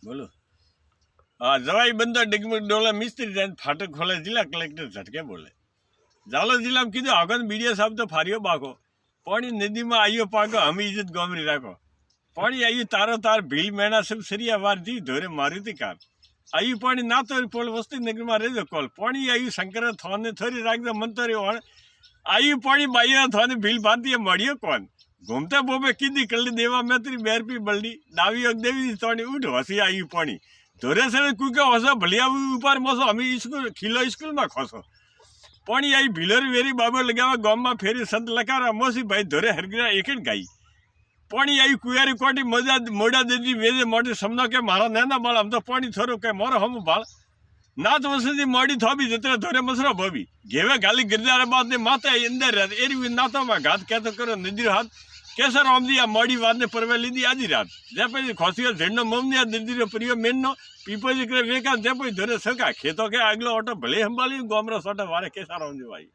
बोलो हाँ जवाई बंदो डिगमग डोला मिस्त्री जान फाटक खोले जिला कलेक्टर झटके बोले जालो जिला में कीधु हगन मीडिया साहब तो फारियो बाको पानी नदी में आइयो पाको हम इज्जत गमरी राखो पानी आइयो तारो तार भील मेणा सब सरिया वार दी धोरे मारुति कार आयु पानी ना तो पोल वस्ती नगर में रेजो कॉल पानी आयु शंकर थाने थोड़ी राख दो मन तो आयु पानी बाइया थाने भील बांधी मड़ियो कौन घूमते बोबे किदी कल्ली देवा में तेरी बेरपी बल्ली दावी देवी तोड़ी उठ हसी आयु पानी धोरे से कुके हसो भलिया ऊपर मसो हम स्कूल खिलो स्कूल में खसो पानी आई भीलर वेरी बाबा लगावा गाँव में फेरी संत लकारा मोसी भाई धोरे हरगिरा एक गाई पानी आई कुयारी कोटी मजा मोड़ा दे दी वेजे मोटे समझो के मारा नैना बाल हम तो पानी थोरो के मोरो हम बाल ना तो वैसे मोड़ी थोबी जितने धोरे मसरो भोबी घेवे गाली गिरदार बात ने माता अंदर रहते एरी नाता में घात क्या तो करो निदिर हाथ कैसा राम दी मोड़ी वाद ने परवे ली दी आधी रात जब खोसियो झेंडो ममनी निदिर प्रियो मेनो पीपो जी करे वेका जब धोरे सका खेतों के अगलो ऑटो भले हम बाली गोमरो सोटा वारे कैसा राम दी भाई।